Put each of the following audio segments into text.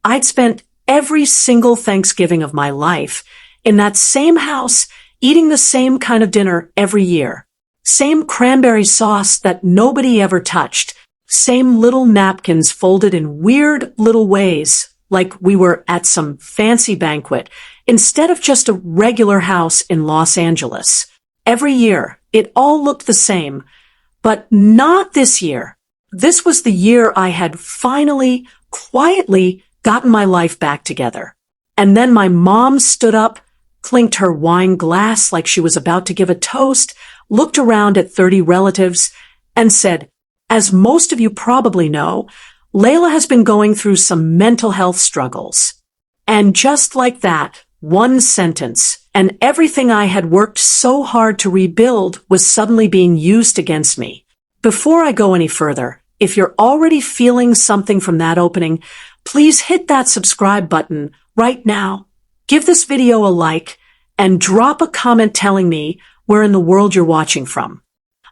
I'd spent every single Thanksgiving of my life in that same house, eating the same kind of dinner every year. Same cranberry sauce that nobody ever touched. Same little napkins folded in weird little ways, like we were at some fancy banquet, instead of just a regular house in Los Angeles. Every year, it all looked the same. But not this year. This was the year I had finally, quietly gotten my life back together. And then my mom stood up, clinked her wine glass like she was about to give a toast, looked around at 30 relatives, and said, "As most of you probably know, Layla has been going through some mental health struggles." And just like that, one sentence, and everything I had worked so hard to rebuild was suddenly being used against me. Before I go any further, if you're already feeling something from that opening, please hit that subscribe button right now. Give this video a like and drop a comment telling me where in the world you're watching from.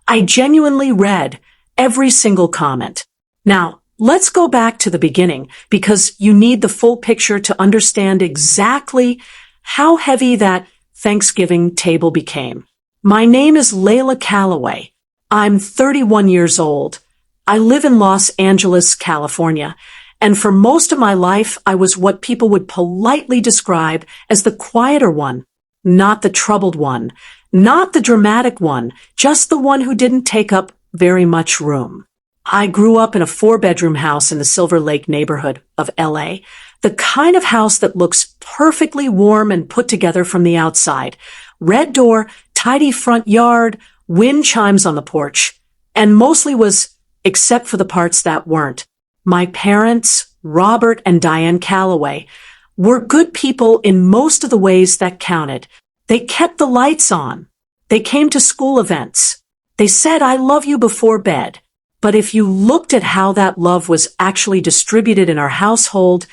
I genuinely read every single comment. Now, let's go back to the beginning because you need the full picture to understand exactly how heavy that Thanksgiving table became. My name is Layla Calloway. I'm 31 years old. I live in Los Angeles, California, and for most of my life, I was what people would politely describe as the quieter one, not the troubled one, not the dramatic one, just the one who didn't take up very much room. I grew up in a 4-bedroom house in the Silver Lake neighborhood of LA, the kind of house that looks perfectly warm and put together from the outside. Red door, tidy front yard, wind chimes on the porch, and mostly was, except for the parts that weren't. My parents, Robert and Diane Calloway, were good people in most of the ways that counted. They kept the lights on. They came to school events. They said, "I love you" before bed. But if you looked at how that love was actually distributed in our household,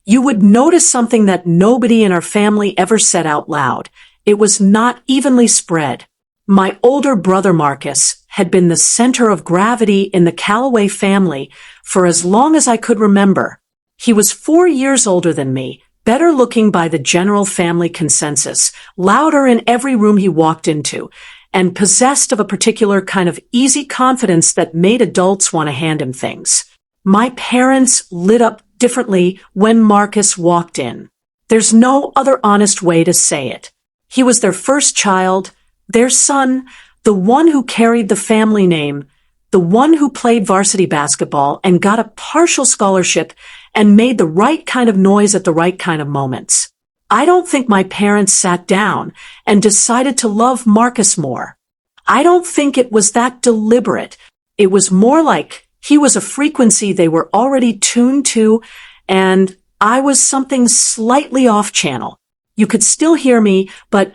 you would notice something that nobody in our family ever said out loud. It was not evenly spread. My older brother Marcus had been the center of gravity in the Calloway family for as long as I could remember. He was 4 years older than me, better looking by the general family consensus, louder in every room he walked into, and possessed of a particular kind of easy confidence that made adults want to hand him things. My parents lit up differently when Marcus walked in. There's no other honest way to say it. He was their first child, their son, the one who carried the family name, the one who played varsity basketball and got a partial scholarship and made the right kind of noise at the right kind of moments. I don't think my parents sat down and decided to love Marcus more. I don't think it was that deliberate. It was more like he was a frequency they were already tuned to, and I was something slightly off channel. You could still hear me, but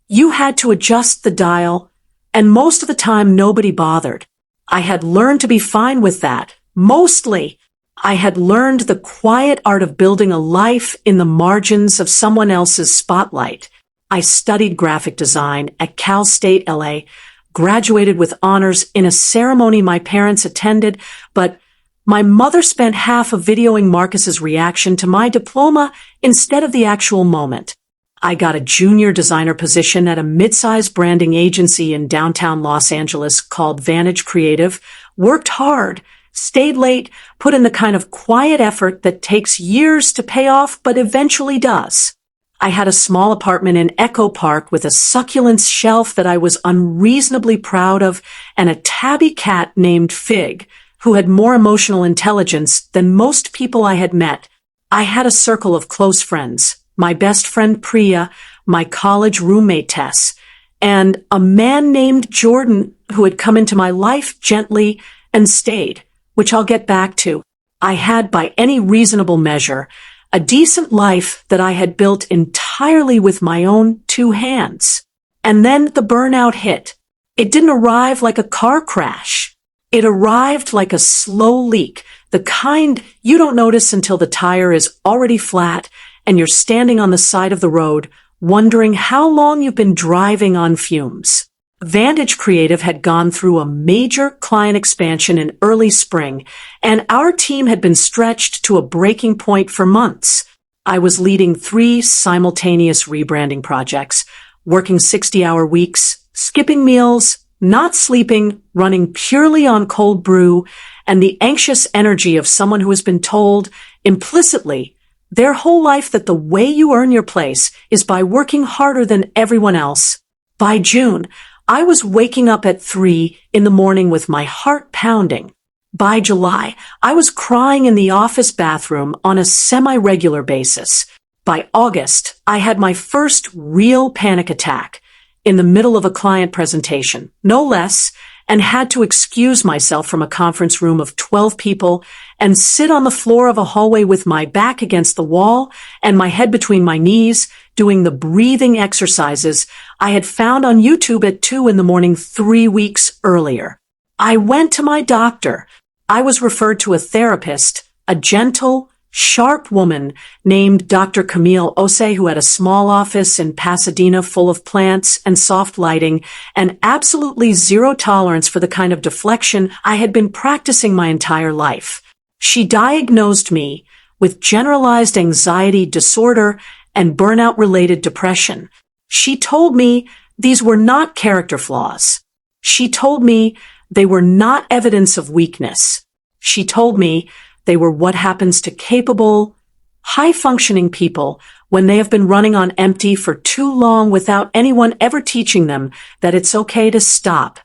you had to adjust the dial, and most of the time nobody bothered. I had learned to be fine with that. Mostly, I had learned the quiet art of building a life in the margins of someone else's spotlight. I studied graphic design at Cal State LA, graduated with honors in a ceremony my parents attended, but my mother spent half of videoing Marcus's reaction to my diploma instead of the actual moment. I got a junior designer position at a mid-sized branding agency in downtown Los Angeles called Vantage Creative, worked hard, stayed late, put in the kind of quiet effort that takes years to pay off but eventually does. I had a small apartment in Echo Park with a succulents shelf that I was unreasonably proud of and a tabby cat named Fig, who had more emotional intelligence than most people I had met. I had a circle of close friends, my best friend Priya, my college roommate Tess, and a man named Jordan who had come into my life gently and stayed, which I'll get back to. I had, by any reasonable measure, a decent life that I had built entirely with my own 2 hands. And then the burnout hit. It didn't arrive like a car crash. It arrived like a slow leak, the kind you don't notice until the tire is already flat and you're standing on the side of the road, wondering how long you've been driving on fumes. Vantage Creative had gone through a major client expansion in early spring, and our team had been stretched to a breaking point for months. I was leading 3 simultaneous rebranding projects, working 60-hour weeks, skipping meals, not sleeping, running purely on cold brew, and the anxious energy of someone who has been told, implicitly, their whole life that the way you earn your place is by working harder than everyone else. By June, I was waking up at 3 in the morning with my heart pounding. By July, I was crying in the office bathroom on a semi-regular basis. By August, I had my first real panic attack in the middle of a client presentation, no less, and had to excuse myself from a conference room of 12 people and sit on the floor of a hallway with my back against the wall and my head between my knees, doing the breathing exercises I had found on YouTube at 2 in the morning 3 weeks earlier. I went to my doctor. I was referred to a therapist, a gentle, sharp woman named Dr. Camille Osei, who had a small office in Pasadena full of plants and soft lighting and absolutely zero tolerance for the kind of deflection I had been practicing my entire life. She diagnosed me with generalized anxiety disorder and burnout-related depression. She told me these were not character flaws. She told me they were not evidence of weakness. She told me they were what happens to capable, high-functioning people when they have been running on empty for too long without anyone ever teaching them that it's okay to stop.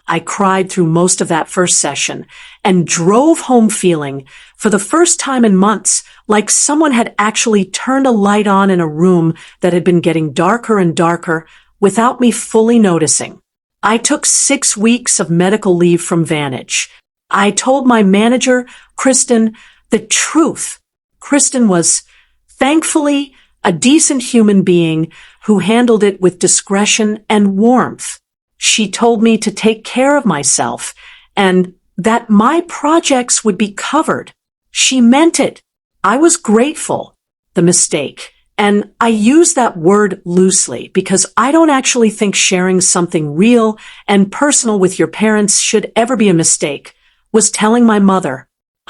I cried through most of that first session and drove home feeling, for the first time in months, like someone had actually turned a light on in a room that had been getting darker and darker without me fully noticing. I took 6 weeks of medical leave from Vantage. I told my manager, Kristen, the truth. Kristen was, thankfully, a decent human being who handled it with discretion and warmth. She told me to take care of myself and that my projects would be covered. She meant it. I was grateful. The mistake. And I use that word loosely because I don't actually think sharing something real and personal with your parents should ever be a mistake, was telling my mother.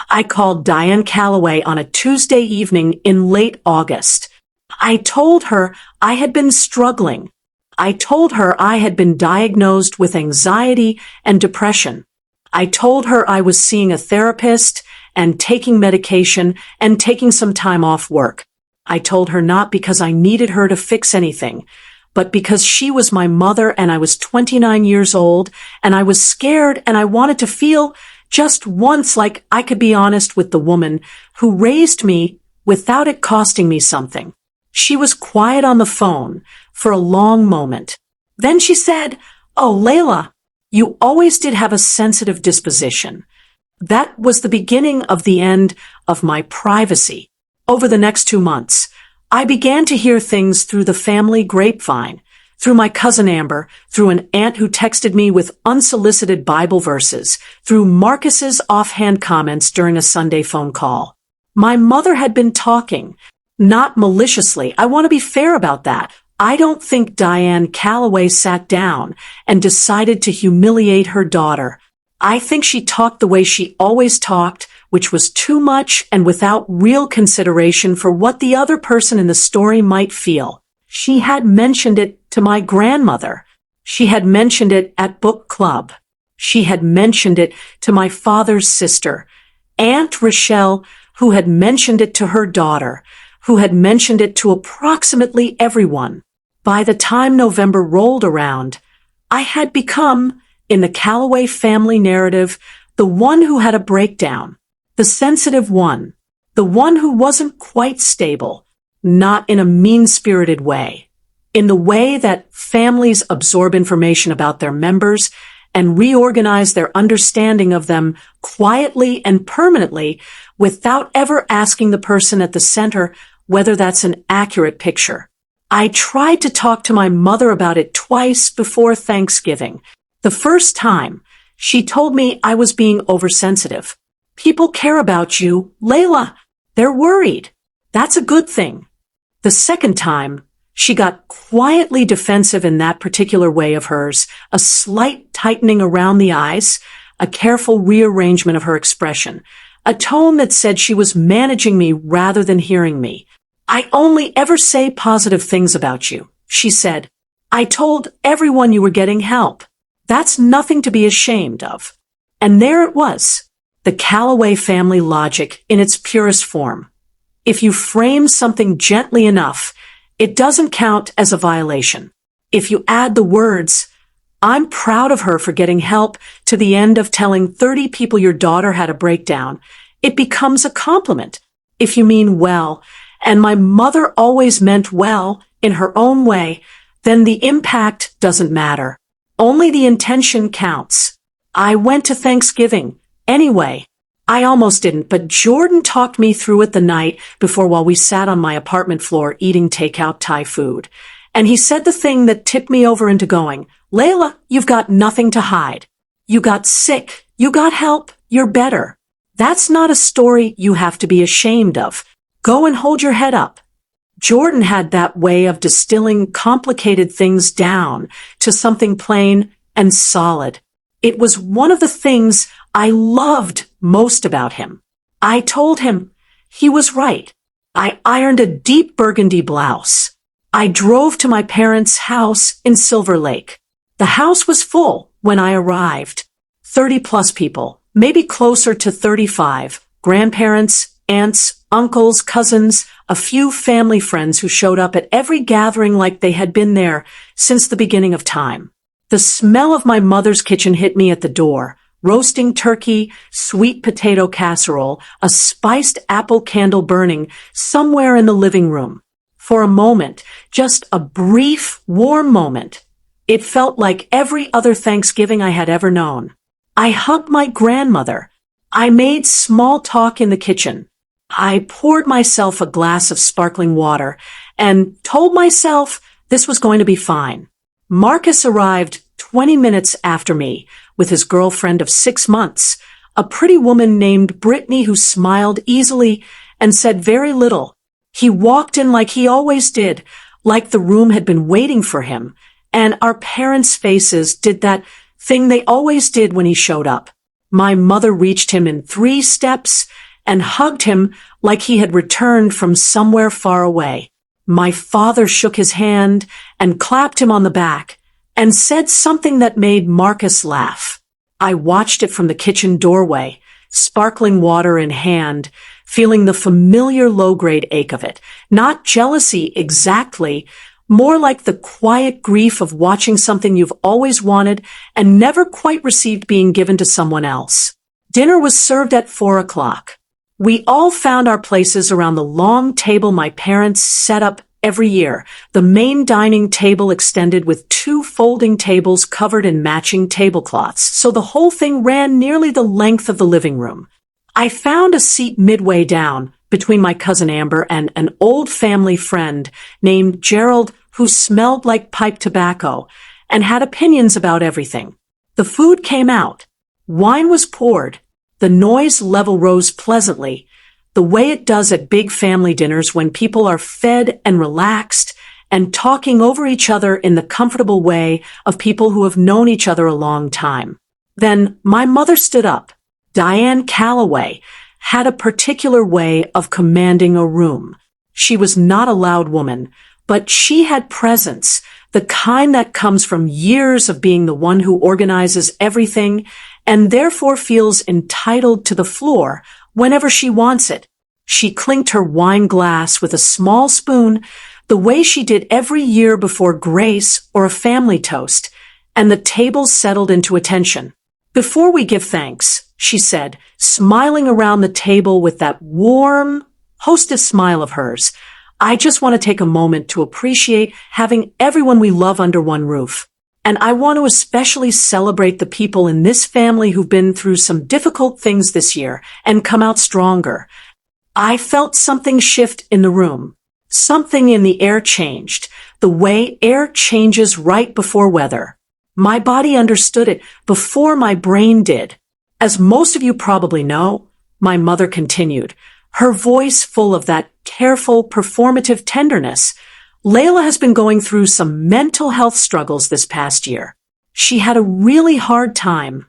I called Diane Calloway on a Tuesday evening in late August. I told her I had been struggling. I told her I had been diagnosed with anxiety and depression. I told her I was seeing a therapist and taking medication and taking some time off work. I told her not because I needed her to fix anything, but because she was my mother and I was 29 years old and I was scared and I wanted to feel just once like I could be honest with the woman who raised me without it costing me something. She was quiet on the phone for a long moment. Then she said, "Oh, Layla, you always did have a sensitive disposition." That was the beginning of the end of my privacy. Over the next 2 months, I began to hear things through the family grapevine, through my cousin Amber, through an aunt who texted me with unsolicited Bible verses, through Marcus's offhand comments during a Sunday phone call. My mother had been talking, not maliciously. I want to be fair about that. I don't think Diane Calloway sat down and decided to humiliate her daughter. I think she talked the way she always talked, which was too much and without real consideration for what the other person in the story might feel. She had mentioned it to my grandmother. She had mentioned it at book club. She had mentioned it to my father's sister, Aunt Rochelle, who had mentioned it to her daughter, who had mentioned it to approximately everyone. By the time November rolled around, I had become, in the Calloway family narrative, the one who had a breakdown, the sensitive one, the one who wasn't quite stable, not in a mean-spirited way, in the way that families absorb information about their members and reorganize their understanding of them quietly and permanently without ever asking the person at the center whether that's an accurate picture. I tried to talk to my mother about it twice before Thanksgiving. The first time, she told me I was being oversensitive. People care about you, Layla. They're worried. That's a good thing. The second time, She got quietly defensive in that particular way of hers, a slight tightening around the eyes, a careful rearrangement of her expression, a tone that said she was managing me rather than hearing me. "I only ever say positive things about you," she said. "I told everyone you were getting help. That's nothing to be ashamed of." And there it was, the Calloway family logic in its purest form. If you frame something gently enough, it doesn't count as a violation. If you add the words, "I'm proud of her for getting help," to the end of telling 30 people your daughter had a breakdown, it becomes a compliment. If you mean well, and my mother always meant well in her own way, then the impact doesn't matter. Only the intention counts. I went to Thanksgiving anyway. I almost didn't, but Jordan talked me through it the night before while we sat on my apartment floor eating takeout Thai food. And he said the thing that tipped me over into going, "Layla, you've got nothing to hide. You got sick. You got help. You're better. That's not a story you have to be ashamed of. Go and hold your head up." Jordan had that way of distilling complicated things down to something plain and solid. It was one of the things I loved most about him. I told him he was right. I ironed a deep burgundy blouse. I drove to my parents' house in Silver Lake. The house was full when I arrived. 30+ people, maybe closer to 35, grandparents, aunts, uncles, cousins, a few family friends who showed up at every gathering like they had been there since the beginning of time. The smell of my mother's kitchen hit me at the door. Roasting turkey, sweet potato casserole, a spiced apple candle burning somewhere in the living room. For a moment, just a brief, warm moment, it felt like every other Thanksgiving I had ever known. I hugged my grandmother. I made small talk in the kitchen. I poured myself a glass of sparkling water and told myself this was going to be fine. Marcus arrived 20 minutes after me with his girlfriend of 6 months, a pretty woman named Brittany who smiled easily and said very little. He walked in like he always did, like the room had been waiting for him, and our parents' faces did that thing they always did when he showed up. My mother reached him in 3 steps and hugged him like he had returned from somewhere far away. My father shook his hand and clapped him on the back and said something that made Marcus laugh. I watched it from the kitchen doorway, sparkling water in hand, feeling the familiar low-grade ache of it. Not jealousy exactly, more like the quiet grief of watching something you've always wanted and never quite received being given to someone else. Dinner was served at 4 o'clock. We all found our places around the long table my parents set up every year. The main dining table extended with 2 folding tables covered in matching tablecloths, so the whole thing ran nearly the length of the living room. I found a seat midway down between my cousin Amber and an old family friend named Gerald who smelled like pipe tobacco and had opinions about everything. The food came out. Wine was poured. The noise level rose pleasantly, the way it does at big family dinners when people are fed and relaxed and talking over each other in the comfortable way of people who have known each other a long time. Then my mother stood up. Diane Calloway had a particular way of commanding a room. She was not a loud woman, but she had presence, the kind that comes from years of being the one who organizes everything and therefore feels entitled to the floor whenever she wants it. She clinked her wine glass with a small spoon, the way she did every year before grace or a family toast, and the table settled into attention. "Before we give thanks," she said, smiling around the table with that warm, hostess smile of hers, "I just want to take a moment to appreciate having everyone we love under one roof. And I want to especially celebrate the people in this family who've been through some difficult things this year and come out stronger." I felt something shift in the room. Something in the air changed, the way air changes right before weather. My body understood it before my brain did. "As most of you probably know," my mother continued, her voice full of that careful, performative tenderness, Layla has been going through some mental health struggles this past year. She had a really hard time.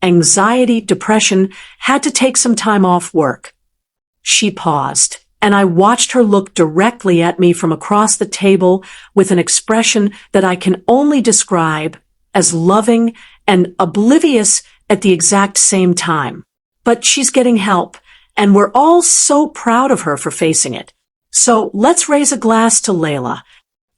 Anxiety, depression, had to take some time off work. She paused, and I watched her look directly at me from across the table with an expression that I can only describe as loving and oblivious at the exact same time. But she's getting help, and we're all so proud of her for facing it. So let's raise a glass to Layla.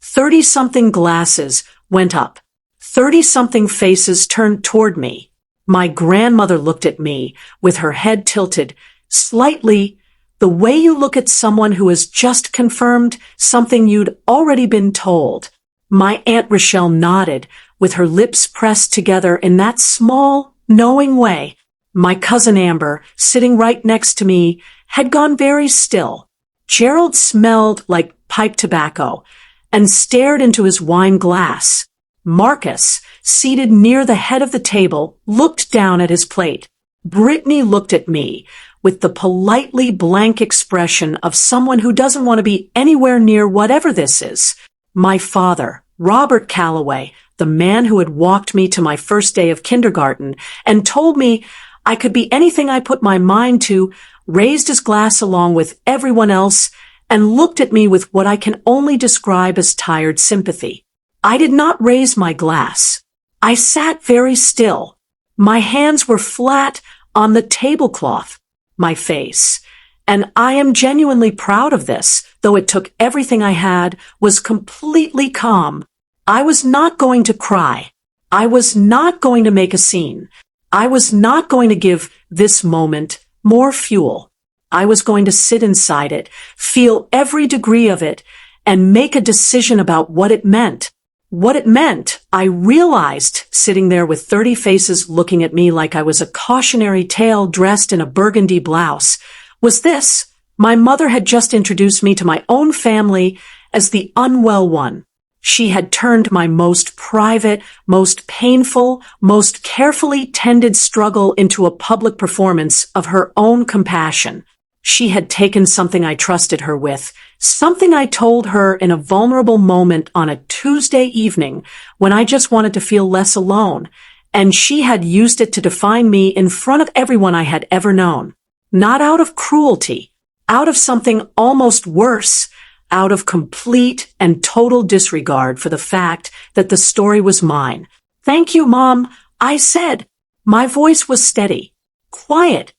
30-something glasses went up. 30-something faces turned toward me. My grandmother looked at me with her head tilted slightly, the way you look at someone who has just confirmed something you'd already been told. My Aunt Rochelle nodded with her lips pressed together in that small, knowing way. My cousin Amber, sitting right next to me, had gone very still. Gerald smelled like pipe tobacco and stared into his wine glass. Marcus, seated near the head of the table, looked down at his plate. Brittany looked at me with the politely blank expression of someone who doesn't want to be anywhere near whatever this is. My father, Robert Calloway, the man who had walked me to my first day of kindergarten and told me I could be anything I put my mind to, raised his glass along with everyone else and looked at me with what I can only describe as tired sympathy. I did not raise my glass. I sat very still. My hands were flat on the tablecloth, my face. And I am genuinely proud of this, though it took everything I had, was completely calm. I was not going to cry. I was not going to make a scene. I was not going to give this moment more fuel. I was going to sit inside it, feel every degree of it, and make a decision about what it meant. What it meant, I realized, sitting there with 30 faces looking at me like I was a cautionary tale dressed in a burgundy blouse, was this: my mother had just introduced me to my own family as the unwell one. She had turned my most private, most painful, most carefully tended struggle into a public performance of her own compassion. She had taken something I trusted her with, something I told her in a vulnerable moment on a Tuesday evening when I just wanted to feel less alone, and she had used it to define me in front of everyone I had ever known. Not out of cruelty, out of something almost worse, out of complete and total disregard for the fact that the story was mine. "Thank you, Mom," I said. My voice was steady, quiet.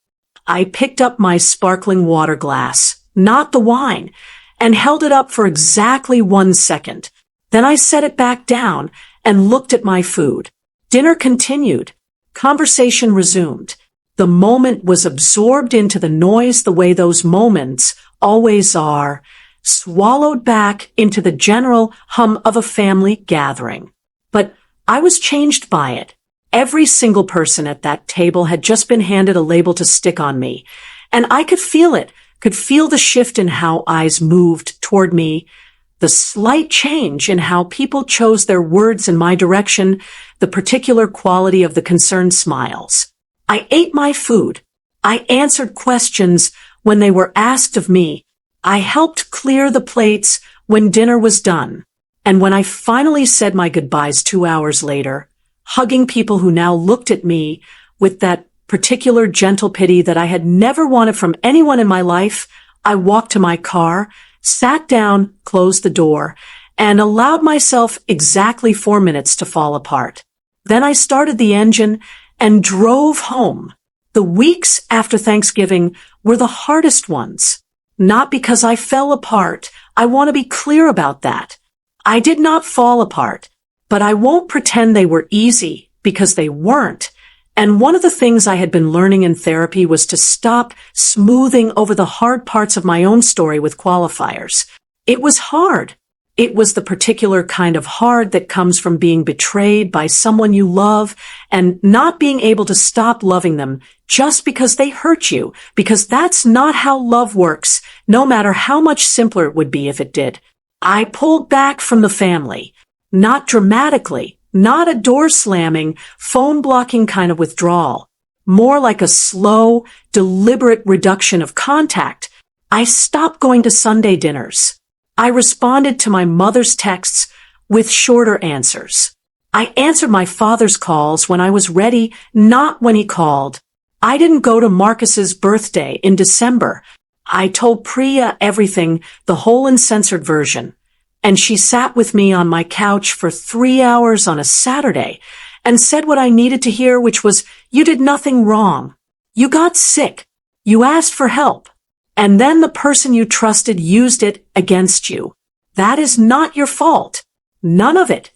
I picked up my sparkling water glass, not the wine, and held it up for exactly 1 second. Then I set it back down and looked at my food. Dinner continued. Conversation resumed. The moment was absorbed into the noise the way those moments always are, swallowed back into the general hum of a family gathering. But I was changed by it. Every single person at that table had just been handed a label to stick on me, and I could feel it, could feel the shift in how eyes moved toward me, the slight change in how people chose their words in my direction, the particular quality of the concerned smiles. I ate my food. I answered questions when they were asked of me. I helped clear the plates when dinner was done. And when I finally said my goodbyes 2 hours later, hugging people who now looked at me with that particular gentle pity that I had never wanted from anyone in my life, I walked to my car, sat down, closed the door, and allowed myself exactly 4 minutes to fall apart. Then I started the engine and drove home. The weeks after Thanksgiving were the hardest ones. Not because I fell apart. I want to be clear about that. I did not fall apart, but I won't pretend they were easy because they weren't. And one of the things I had been learning in therapy was to stop smoothing over the hard parts of my own story with qualifiers. It was hard. It was the particular kind of hard that comes from being betrayed by someone you love and not being able to stop loving them just because they hurt you, because that's not how love works, no matter how much simpler it would be if it did. I pulled back from the family, not dramatically, not a door-slamming, phone-blocking kind of withdrawal, more like a slow, deliberate reduction of contact. I stopped going to Sunday dinners. I responded to my mother's texts with shorter answers. I answered my father's calls when I was ready, not when he called. I didn't go to Marcus's birthday in December. I told Priya everything, the whole uncensored version. And she sat with me on my couch for 3 hours on a Saturday and said what I needed to hear, which was, you did nothing wrong. You got sick. You asked for help. And then the person you trusted used it against you. That is not your fault. None of it.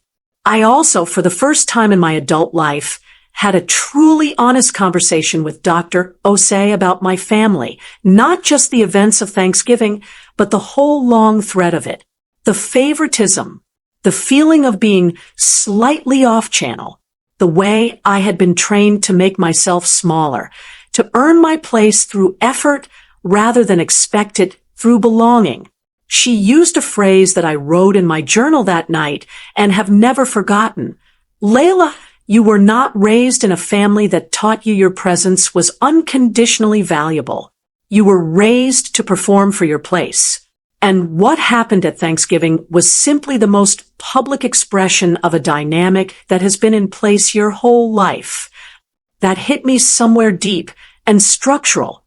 I also, for the first time in my adult life, had a truly honest conversation with Dr. Osei about my family, not just the events of Thanksgiving, but the whole long thread of it. The favoritism, the feeling of being slightly off channel, the way I had been trained to make myself smaller, to earn my place through effort rather than expect it through belonging. She used a phrase that I wrote in my journal that night and have never forgotten. Layla, you were not raised in a family that taught you your presence was unconditionally valuable. You were raised to perform for your place. And what happened at Thanksgiving was simply the most public expression of a dynamic that has been in place your whole life. That hit me somewhere deep and structural.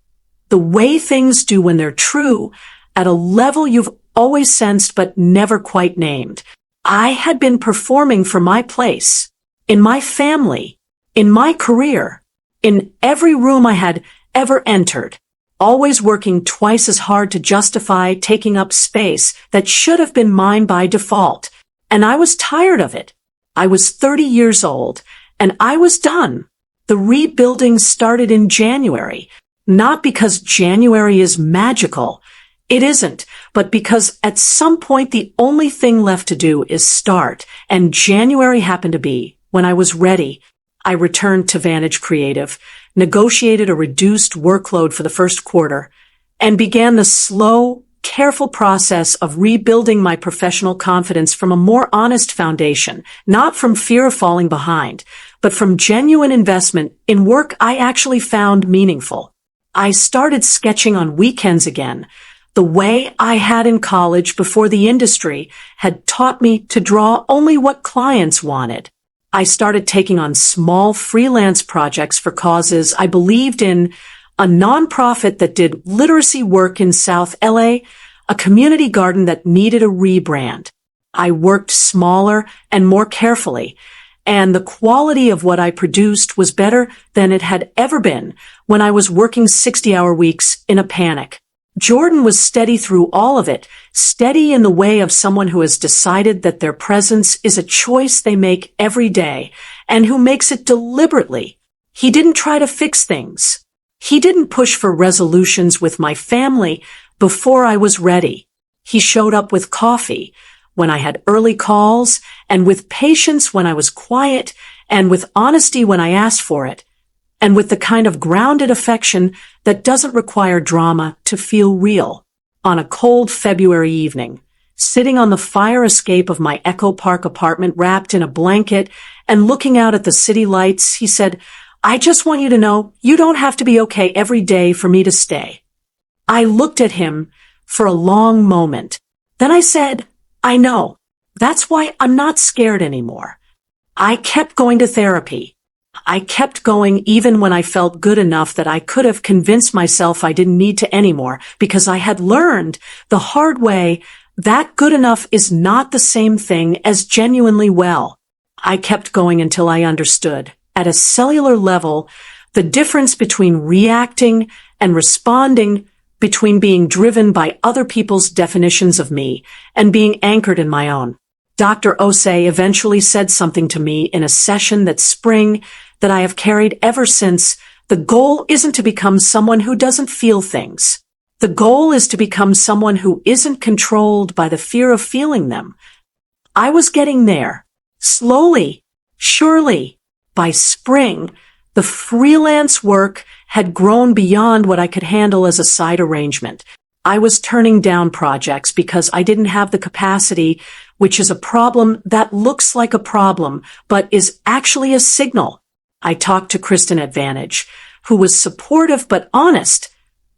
The way things do when they're true, at a level you've always sensed but never quite named. I had been performing for my place, in my family, in my career, in every room I had ever entered, always working twice as hard to justify taking up space that should have been mine by default. And I was tired of it. I was 30 years old, and I was done. The rebuilding started in January, not because January is magical. It isn't, but because at some point the only thing left to do is start, and January happened to be. When I was ready, I returned to Vantage Creative, negotiated a reduced workload for the first quarter, and began the slow, careful process of rebuilding my professional confidence from a more honest foundation, not from fear of falling behind, but from genuine investment in work I actually found meaningful. I started sketching on weekends again, the way I had in college before the industry had taught me to draw only what clients wanted. I started taking on small freelance projects for causes I believed in, a nonprofit that did literacy work in South LA, a community garden that needed a rebrand. I worked smaller and more carefully, and the quality of what I produced was better than it had ever been when I was working 60-hour weeks in a panic. Jordan was steady through all of it, steady in the way of someone who has decided that their presence is a choice they make every day, and who makes it deliberately. He didn't try to fix things. He didn't push for resolutions with my family before I was ready. He showed up with coffee when I had early calls, and with patience when I was quiet, and with honesty when I asked for it, and with the kind of grounded affection that doesn't require drama to feel real. On a cold February evening, sitting on the fire escape of my Echo Park apartment wrapped in a blanket and looking out at the city lights, he said, I just want you to know you don't have to be okay every day for me to stay. I looked at him for a long moment. Then I said, I know. That's why I'm not scared anymore. I kept going to therapy. I kept going even when I felt good enough that I could have convinced myself I didn't need to anymore, because I had learned the hard way that good enough is not the same thing as genuinely well. I kept going until I understood, at a cellular level, the difference between reacting and responding, between being driven by other people's definitions of me and being anchored in my own. Dr. Osei eventually said something to me in a session that spring that I have carried ever since. The goal isn't to become someone who doesn't feel things. The goal is to become someone who isn't controlled by the fear of feeling them. I was getting there. Slowly, surely. By spring, the freelance work had grown beyond what I could handle as a side arrangement. I was turning down projects because I didn't have the capacity, which is a problem that looks like a problem, but is actually a signal. I talked to Kristen at Vantage, who was supportive but honest.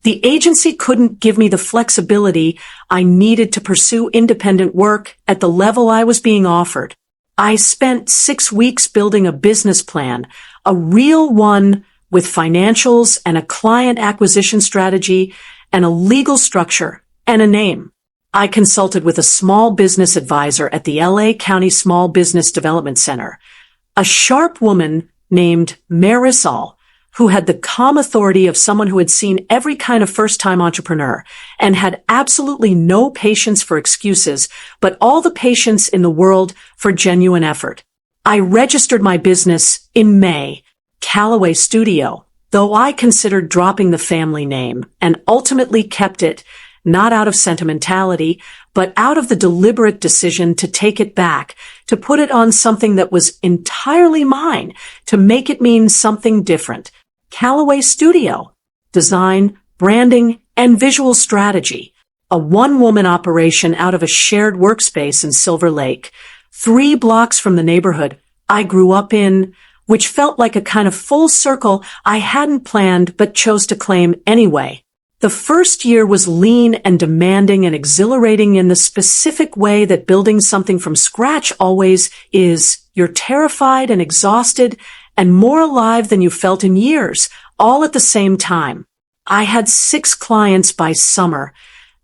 The agency couldn't give me the flexibility I needed to pursue independent work at the level I was being offered. I spent 6 weeks building a business plan, a real one with financials and a client acquisition strategy and a legal structure and a name. I consulted with a small business advisor at the LA County Small Business Development Center, a sharp woman named Marisol, who had the calm authority of someone who had seen every kind of first-time entrepreneur and had absolutely no patience for excuses, but all the patience in the world for genuine effort. I registered my business in May, Callaway Studio, though I considered dropping the family name and ultimately kept it, not out of sentimentality, but out of the deliberate decision to take it back, to put it on something that was entirely mine, to make it mean something different. Callaway Studio. Design, branding, and visual strategy. A one-woman operation out of a shared workspace in Silver Lake, 3 blocks from the neighborhood I grew up in, which felt like a kind of full circle I hadn't planned but chose to claim anyway. The first year was lean and demanding and exhilarating in the specific way that building something from scratch always is. You're terrified and exhausted and more alive than you felt in years, all at the same time. I had 6 clients by summer,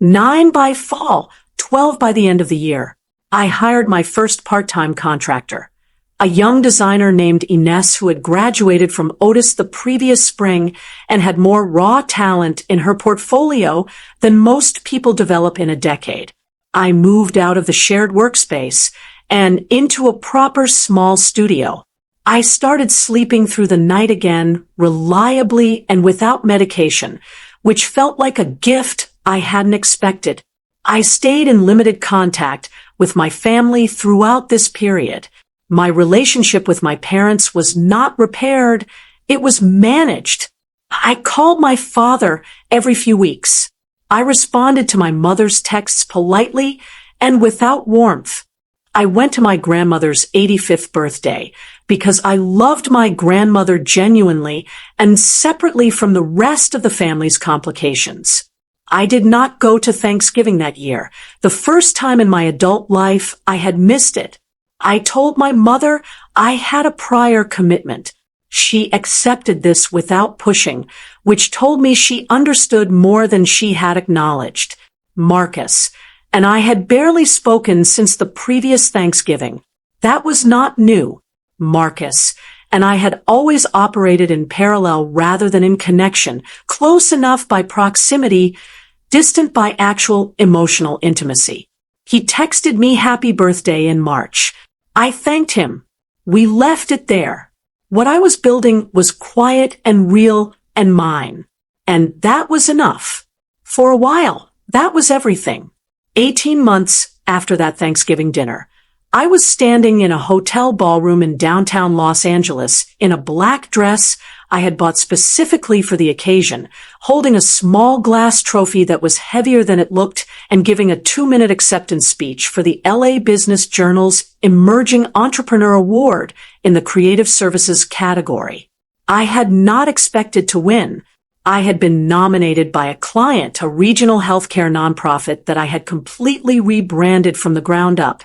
9 by fall, 12 by the end of the year. I hired my first part-time contractor, a young designer named Ines who had graduated from Otis the previous spring and had more raw talent in her portfolio than most people develop in a decade. I moved out of the shared workspace and into a proper small studio. I started sleeping through the night again, reliably and without medication, which felt like a gift I hadn't expected. I stayed in limited contact with my family throughout this period. My relationship with my parents was not repaired, it was managed. I called my father every few weeks. I responded to my mother's texts politely and without warmth. I went to my grandmother's 85th birthday because I loved my grandmother genuinely and separately from the rest of the family's complications. I did not go to Thanksgiving that year. The first time in my adult life, I had missed it. I told my mother I had a prior commitment. She accepted this without pushing, which told me she understood more than she had acknowledged. Marcus, and I had barely spoken since the previous Thanksgiving. That was not new. Marcus, and I had always operated in parallel rather than in connection, close enough by proximity, distant by actual emotional intimacy. He texted me happy birthday in March. I thanked him. We left it there. What I was building was quiet and real and mine. And that was enough. For a while, that was everything. 18 months after that Thanksgiving dinner, I was standing in a hotel ballroom in downtown Los Angeles in a black dress I had bought specifically for the occasion, holding a small glass trophy that was heavier than it looked and giving a 2-minute acceptance speech for the LA Business Journal's Emerging Entrepreneur Award in the Creative Services category. I had not expected to win. I had been nominated by a client, a regional healthcare nonprofit that I had completely rebranded from the ground up.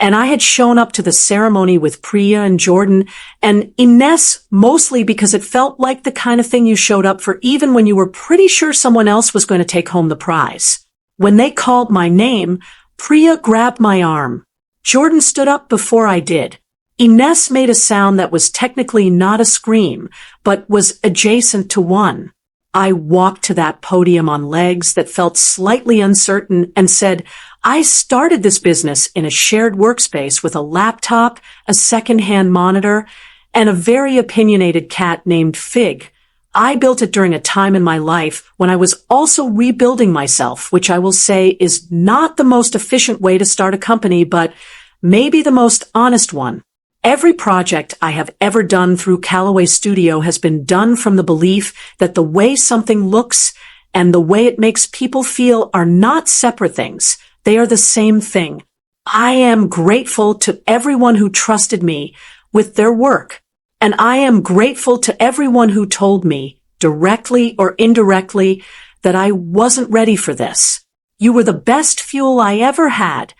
And I had shown up to the ceremony with Priya and Jordan and Ines mostly because it felt like the kind of thing you showed up for even when you were pretty sure someone else was going to take home the prize. When they called my name, Priya grabbed my arm. Jordan stood up before I did. Ines made a sound that was technically not a scream, but was adjacent to one. I walked to that podium on legs that felt slightly uncertain and said, I started this business in a shared workspace with a laptop, a second-hand monitor, and a very opinionated cat named Fig. I built it during a time in my life when I was also rebuilding myself, which I will say is not the most efficient way to start a company, but maybe the most honest one. Every project I have ever done through Callaway Studio has been done from the belief that the way something looks and the way it makes people feel are not separate things. They are the same thing. I am grateful to everyone who trusted me with their work, and I am grateful to everyone who told me, directly or indirectly, that I wasn't ready for this. You were the best fuel I ever had.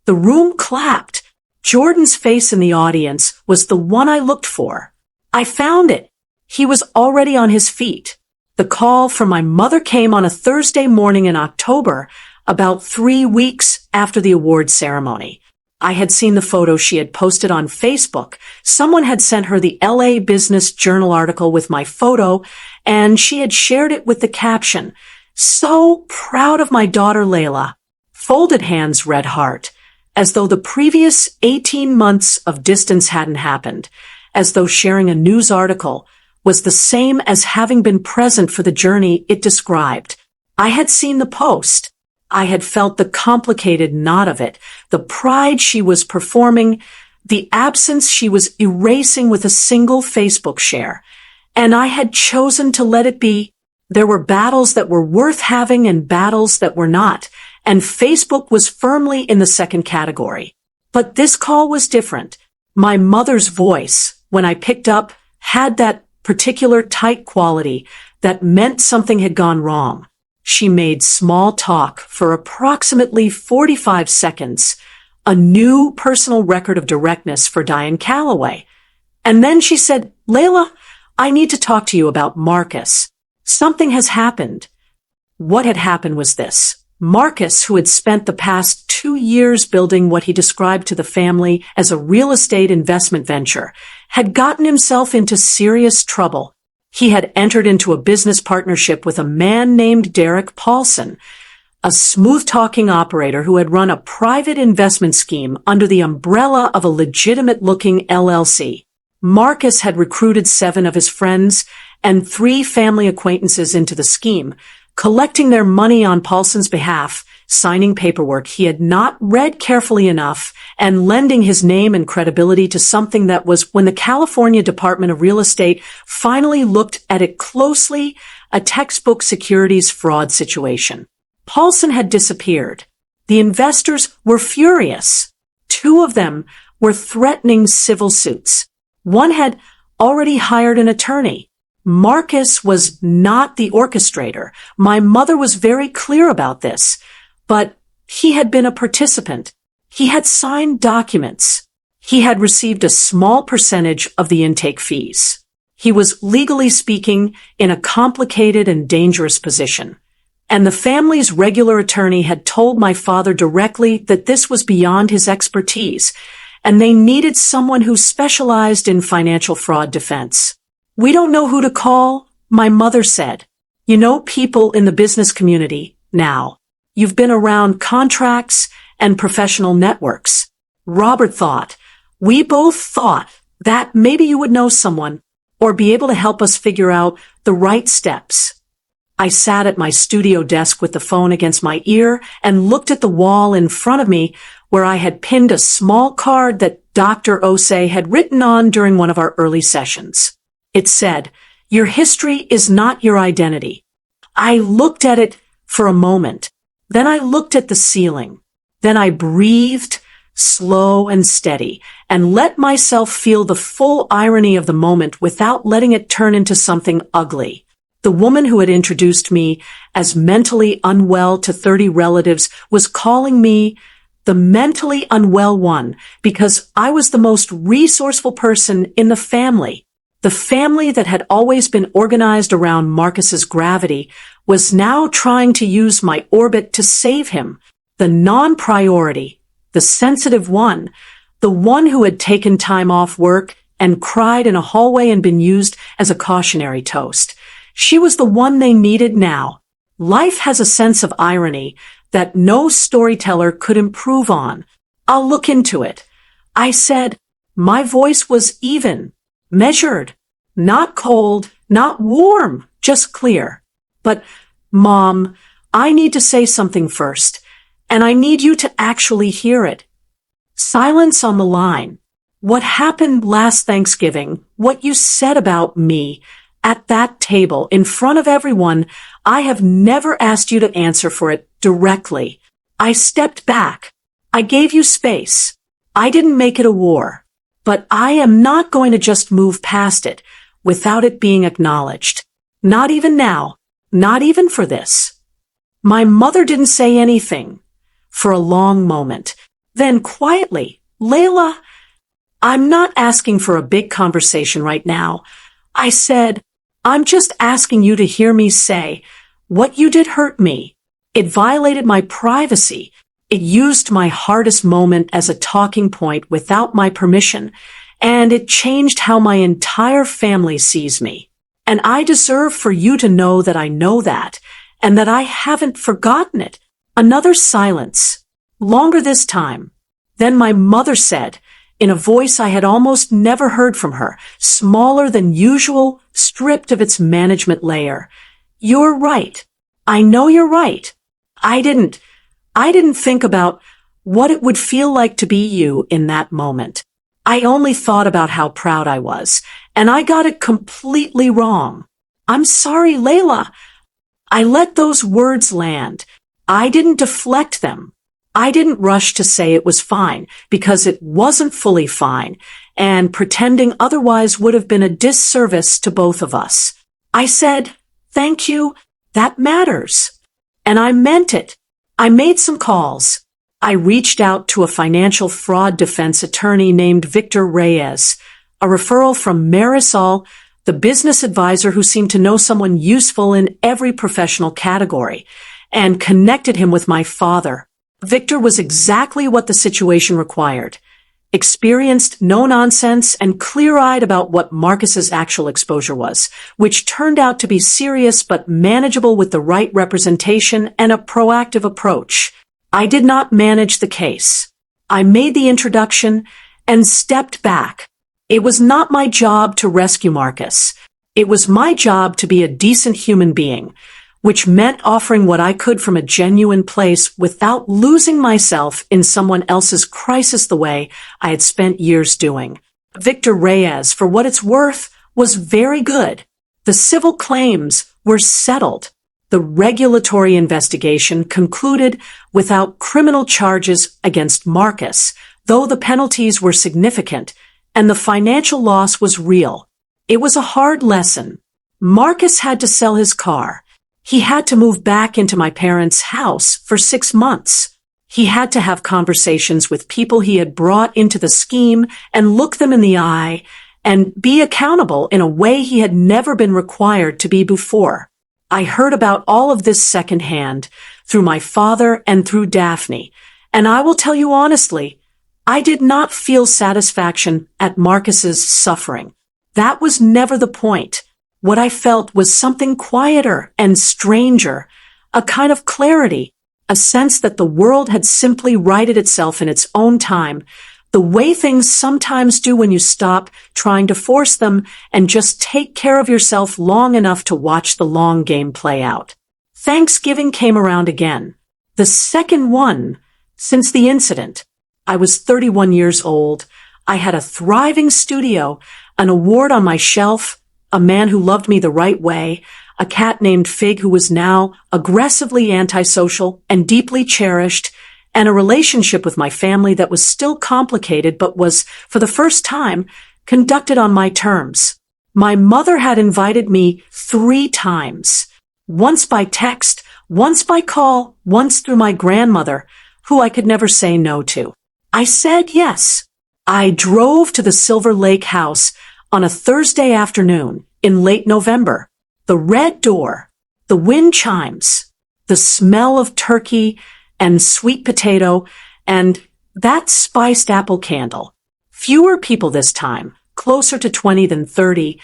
The room clapped. Jordan's face in the audience was the one I looked for. I found it. He was already on his feet. The call from my mother came on a Thursday morning in October, about 3 weeks after the award ceremony. I had seen the photo she had posted on Facebook. Someone had sent her the LA Business Journal article with my photo, and she had shared it with the caption, "So proud of my daughter Layla." Folded hands read heart, as though the previous 18 months of distance hadn't happened, as though sharing a news article was the same as having been present for the journey it described. I had seen the post. I had felt the complicated knot of it, the pride she was performing, the absence she was erasing with a single Facebook share. And I had chosen to let it be. There were battles that were worth having and battles that were not, and Facebook was firmly in the second category. But this call was different. My mother's voice, when I picked up, had that particular tight quality that meant something had gone wrong. She made small talk for approximately 45 seconds, a new personal record of directness for Diane Calloway. And then she said, "Layla, I need to talk to you about Marcus. Something has happened." What had happened was this. Marcus, who had spent the past 2 years building what he described to the family as a real estate investment venture, had gotten himself into serious trouble. He had entered into a business partnership with a man named Derek Paulson, a smooth-talking operator who had run a private investment scheme under the umbrella of a legitimate-looking LLC. Marcus had recruited 7 of his friends and 3 family acquaintances into the scheme, collecting their money on Paulson's behalf, signing paperwork he had not read carefully enough, and lending his name and credibility to something that was, when the California Department of Real Estate finally looked at it closely, a textbook securities fraud situation. Paulson had disappeared. The investors were furious. 2 of them were threatening civil suits. One had already hired an attorney. Marcus was not the orchestrator. My mother was very clear about this, but he had been a participant. He had signed documents. He had received a small percentage of the intake fees. He was, legally speaking, in a complicated and dangerous position. And the family's regular attorney had told my father directly that this was beyond his expertise, and they needed someone who specialized in financial fraud defense. "We don't know who to call," my mother said. "You know people in the business community now. You've been around contracts and professional networks." Robert thought. We both thought that maybe you would know someone or be able to help us figure out the right steps. I sat at my studio desk with the phone against my ear and looked at the wall in front of me where I had pinned a small card that Dr. Osei had written on during one of our early sessions. It said, "Your history is not your identity." I looked at it for a moment. Then I looked at the ceiling. Then I breathed, slow and steady, and let myself feel the full irony of the moment without letting it turn into something ugly. The woman who had introduced me as mentally unwell to 30 relatives was calling me the mentally unwell one because I was the most resourceful person in the family. The family that had always been organized around Marcus's gravity was now trying to use my orbit to save him, the non-priority, the sensitive one, the one who had taken time off work and cried in a hallway and been used as a cautionary toast. She was the one they needed now. Life has a sense of irony that no storyteller could improve on. "I'll look into it," I said. My voice was even, measured, not cold, not warm, just clear. "But, Mom, I need to say something first, and I need you to actually hear it." Silence on the line. What happened last Thanksgiving, what you said about me, at that table, in front of everyone, I have never asked you to answer for it directly. I stepped back. I gave you space. I didn't make it a war. But I am not going to just move past it without it being acknowledged. Not even now. Not even for this. My mother didn't say anything for a long moment. Then quietly, Layla, I'm not asking for a big conversation right now. I said, I'm just asking you to hear me say, what you did hurt me. It violated my privacy. It used my hardest moment as a talking point without my permission, and it changed how my entire family sees me. And I deserve for you to know that I know that, and that I haven't forgotten it. Another silence. Longer this time. Then my mother said, in a voice I had almost never heard from her, smaller than usual, stripped of its management layer, "You're right. I know you're right. I didn't think about what it would feel like to be you in that moment. I only thought about how proud I was, and I got it completely wrong. I'm sorry, Layla." I let those words land. I didn't deflect them. I didn't rush to say it was fine, because it wasn't fully fine, and pretending otherwise would have been a disservice to both of us. I said, "Thank you, that matters." And I meant it. I made some calls. I reached out to a financial fraud defense attorney named Victor Reyes, a referral from Marisol, the business advisor who seemed to know someone useful in every professional category, and connected him with my father. Victor was exactly what the situation required. Experienced, no-nonsense, and clear-eyed about what Marcus's actual exposure was, which turned out to be serious but manageable with the right representation and a proactive approach. I did not manage the case. I made the introduction and stepped back. It was not my job to rescue Marcus. It was my job to be a decent human being, which meant offering what I could from a genuine place without losing myself in someone else's crisis the way I had spent years doing. Victor Reyes, for what it's worth, was very good. The civil claims were settled. The regulatory investigation concluded without criminal charges against Marcus, though the penalties were significant, and the financial loss was real. It was a hard lesson. Marcus had to sell his car. He had to move back into my parents' house for 6 months. He had to have conversations with people he had brought into the scheme and look them in the eye and be accountable in a way he had never been required to be before. I heard about all of this secondhand through my father and through Daphne, and I will tell you honestly, I did not feel satisfaction at Marcus's suffering. That was never the point. What I felt was something quieter and stranger, a kind of clarity, a sense that the world had simply righted itself in its own time, the way things sometimes do when you stop trying to force them and just take care of yourself long enough to watch the long game play out. Thanksgiving came around again. The second one since the incident. I was 31 years old. I had a thriving studio, an award on my shelf, a man who loved me the right way, a cat named Fig who was now aggressively antisocial and deeply cherished, and a relationship with my family that was still complicated but was, for the first time, conducted on my terms. My mother had invited me 3 times, once by text, once by call, once through my grandmother, who I could never say no to. I said yes. I drove to the Silver Lake house on a Thursday afternoon in late November. The red door, the wind chimes, the smell of turkey and sweet potato, and that spiced apple candle. Fewer people this time, closer to 20 than 30,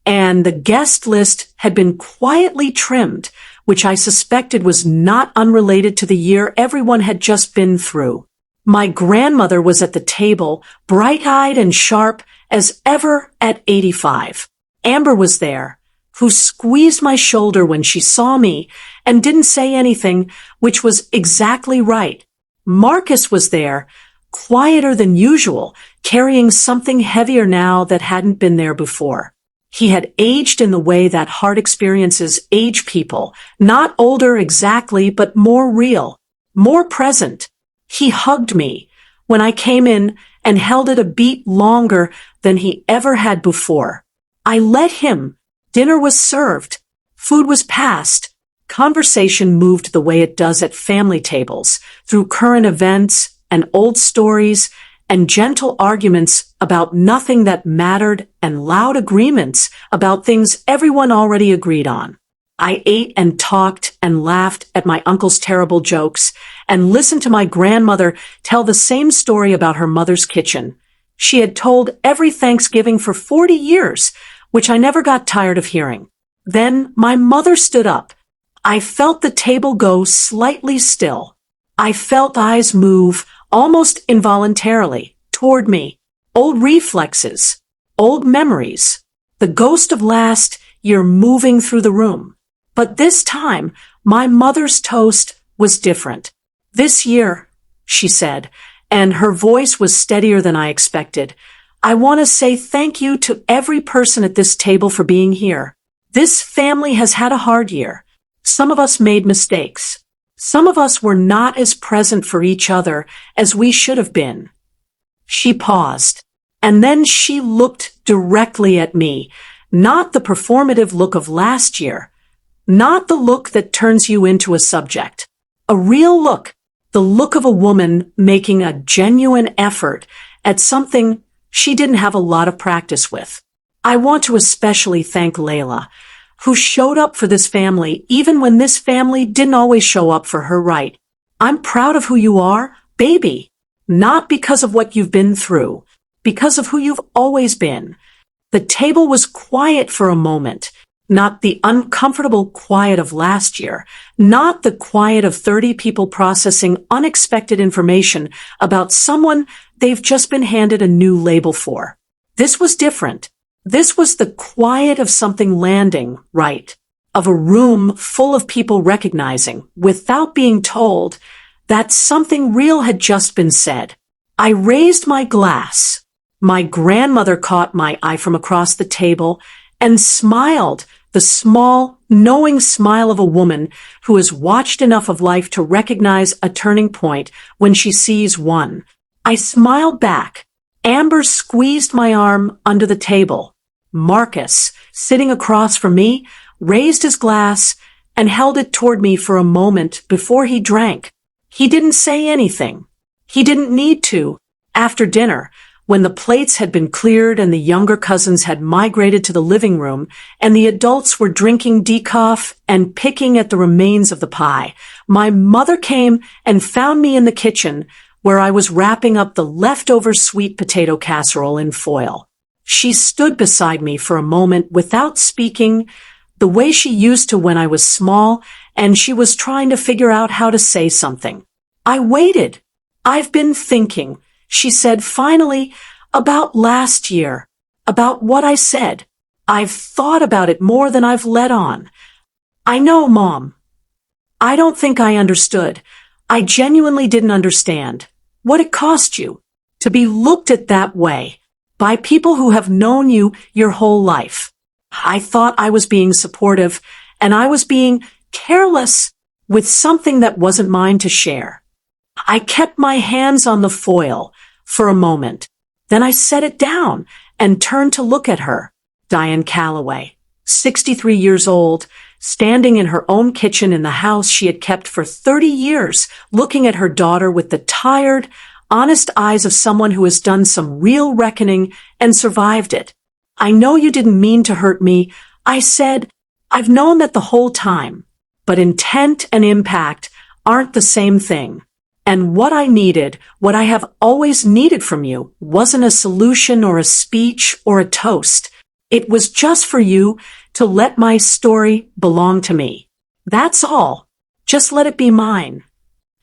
and the guest list had been quietly trimmed, which I suspected was not unrelated to the year everyone had just been through. My grandmother was at the table, bright-eyed and sharp as ever at 85. Amber was there, who squeezed my shoulder when she saw me and didn't say anything, which was exactly right. Marcus was there, quieter than usual, carrying something heavier now that hadn't been there before. He had aged in the way that hard experiences age people, not older exactly, but more real, more present. He hugged me when I came in and held it a beat longer than he ever had before. I let him. Dinner was served. Food was passed. conversation moved the way it does at family tables, through current events and old stories and gentle arguments about nothing that mattered and loud agreements about things everyone already agreed on. I ate and talked and laughed at my uncle's terrible jokes and listened to my grandmother tell the same story about her mother's kitchen. She had told every Thanksgiving for 40 years, which I never got tired of hearing. Then my mother stood up. I felt the table go slightly still. I felt eyes move, almost involuntarily, toward me. Old reflexes, old memories, the ghost of last year moving through the room. But this time, my mother's toast was different. This year, she said, and her voice was steadier than I expected, I want to say thank you to every person at this table for being here. This family has had a hard year. Some of us made mistakes. Some of us were not as present for each other as we should have been. She paused, and then she looked directly at me, not the performative look of last year, not the look that turns you into a subject. A real look, the look of a woman making a genuine effort at something she didn't have a lot of practice with. I want to especially thank Layla, who showed up for this family even when this family didn't always show up for her right. I'm proud of who you are, baby. Not because of what you've been through, because of who you've always been. The table was quiet for a moment, not the uncomfortable quiet of last year, not the quiet of 30 people processing unexpected information about someone they've just been handed a new label for. This was different. This was the quiet of something landing right, of a room full of people recognizing, without being told, that something real had just been said. I raised my glass. My grandmother caught my eye from across the table and smiled, the small, knowing smile of a woman who has watched enough of life to recognize a turning point when she sees one. I smiled back. Amber squeezed my arm under the table. Marcus, sitting across from me, raised his glass and held it toward me for a moment before he drank. He didn't say anything. He didn't need to. After dinner, when the plates had been cleared and the younger cousins had migrated to the living room and the adults were drinking decaf and picking at the remains of the pie, my mother came and found me in the kitchen where I was wrapping up the leftover sweet potato casserole in foil. She stood beside me for a moment without speaking, the way she used to when I was small, and she was trying to figure out how to say something. I waited. I've been thinking, she said finally, about last year, about what I said. I've thought about it more than I've let on. I know, Mom. I don't think I understood. I genuinely didn't understand what it cost you to be looked at that way by people who have known you your whole life. I thought I was being supportive, and I was being careless with something that wasn't mine to share. I kept my hands on the foil for a moment. Then I set it down and turned to look at her, Diane Calloway, 63 years old, standing in her own kitchen in the house she had kept for 30 years, looking at her daughter with the tired, honest eyes of someone who has done some real reckoning and survived it. I know you didn't mean to hurt me. I said, I've known that the whole time, but intent and impact aren't the same thing. And what I needed, what I have always needed from you, wasn't a solution or a speech or a toast. It was just for you to let my story belong to me. That's all. Just let it be mine.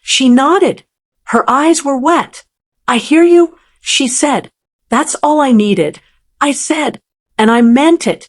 She nodded. Her eyes were wet. I hear you, she said. That's all I needed. I said, and I meant it.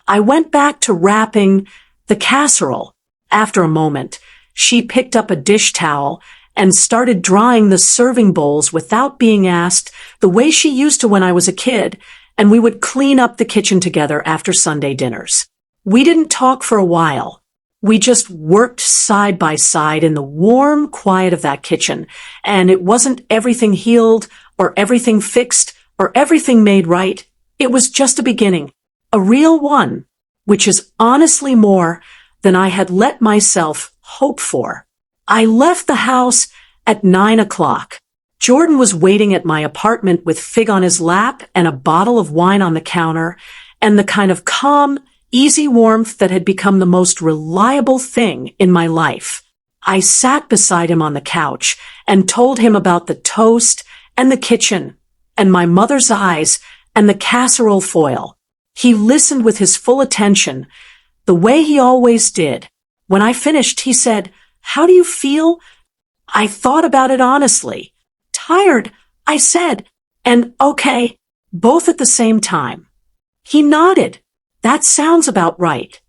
I went back to wrapping the casserole. After a moment, she picked up a dish towel and started drying the serving bowls without being asked, the way she used to when I was a kid, and we would clean up the kitchen together after Sunday dinners. We didn't talk for a while. We just worked side by side in the warm quiet of that kitchen, and it wasn't everything healed or everything fixed or everything made right. It was just a beginning, a real one, which is honestly more than I had let myself hope for. I left the house at 9 o'clock. Jordan was waiting at my apartment with Fig on his lap and a bottle of wine on the counter, and the kind of calm, easy warmth that had become the most reliable thing in my life. I sat beside him on the couch and told him about the toast and the kitchen and my mother's eyes and the casserole foil. He listened with his full attention, the way he always did. When I finished, he said, "How do you feel?" I thought about it honestly. "Tired," I said, and "okay," both at the same time. He nodded. "That sounds about right."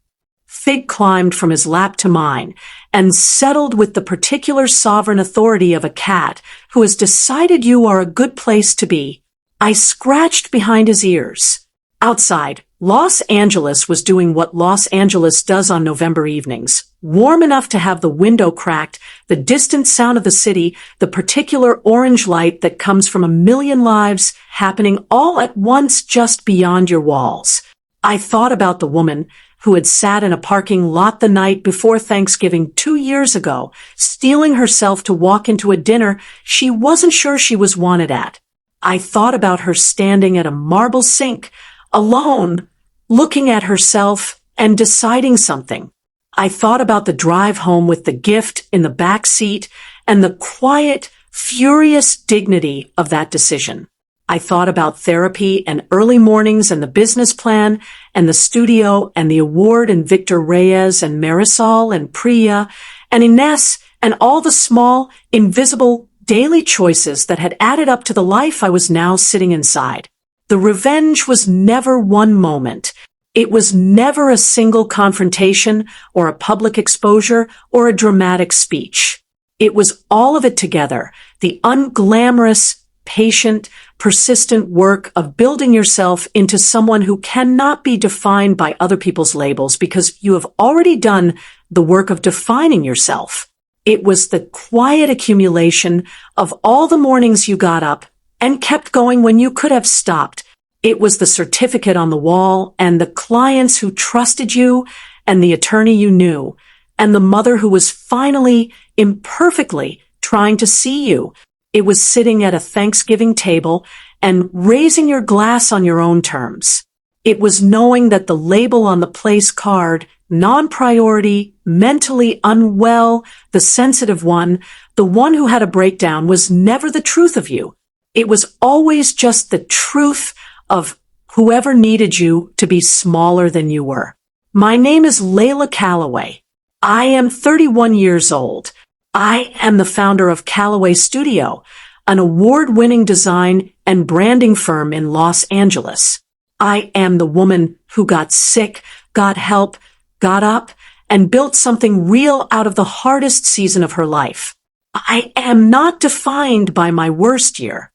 Fig climbed from his lap to mine and settled with the particular sovereign authority of a cat who has decided you are a good place to be. I scratched behind his ears. Outside, Los Angeles was doing what Los Angeles does on November evenings. Warm enough to have the window cracked, the distant sound of the city, the particular orange light that comes from a million lives happening all at once just beyond your walls. I thought about the woman who had sat in a parking lot the night before Thanksgiving 2 years ago, steeling herself to walk into a dinner she wasn't sure she was wanted at. I thought about her standing at a marble sink, alone, looking at herself and deciding something. I thought about the drive home with the gift in the back seat and the quiet, furious dignity of that decision. I thought about therapy and early mornings and the business plan and the studio and the award and Victor Reyes and Marisol and Priya and Ines and all the small, invisible, daily choices that had added up to the life I was now sitting inside. The revenge was never one moment. It was never a single confrontation or a public exposure or a dramatic speech. It was all of it together, the unglamorous, patient, persistent work of building yourself into someone who cannot be defined by other people's labels because you have already done the work of defining yourself. It was the quiet accumulation of all the mornings you got up and kept going when you could have stopped. It was the certificate on the wall and the clients who trusted you and the attorney you knew and the mother who was finally, imperfectly, trying to see you. It was sitting at a Thanksgiving table and raising your glass on your own terms. It was knowing that the label on the place card, non-priority, mentally unwell, the sensitive one, the one who had a breakdown, was never the truth of you. It was always just the truth of whoever needed you to be smaller than you were. My name is Layla Calloway. I am 31 years old. I am the founder of Calloway Studio, an award-winning design and branding firm in Los Angeles. I am the woman who got sick, got help, got up, and built something real out of the hardest season of her life. I am not defined by my worst year.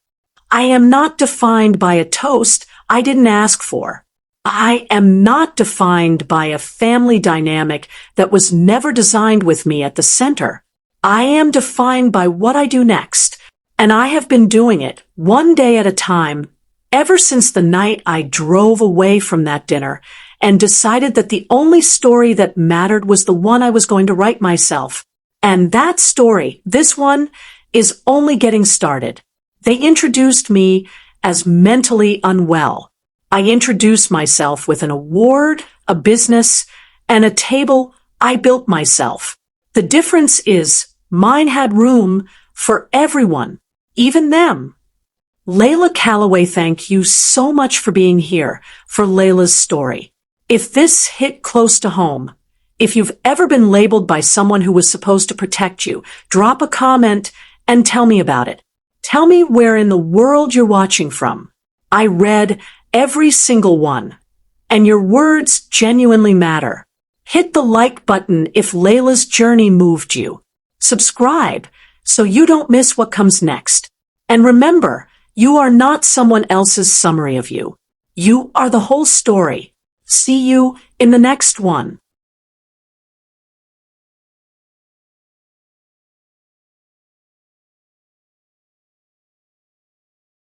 I am not defined by a toast I didn't ask for. I am not defined by a family dynamic that was never designed with me at the center. I am defined by what I do next, and I have been doing it one day at a time ever since the night I drove away from that dinner and decided that the only story that mattered was the one I was going to write myself. And that story, this one, is only getting started. They introduced me as mentally unwell. I introduced myself with an award, a business, and a table I built myself. The difference is mine had room for everyone, even them. Layla Calloway, thank you so much for being here for Layla's story. If this hit close to home, if you've ever been labeled by someone who was supposed to protect you, drop a comment and tell me about it. Tell me where in the world you're watching from. I read every single one, and your words genuinely matter. Hit the like button if Layla's journey moved you. Subscribe so you don't miss what comes next. And remember, you are not someone else's summary of you. You are the whole story. See you in the next one.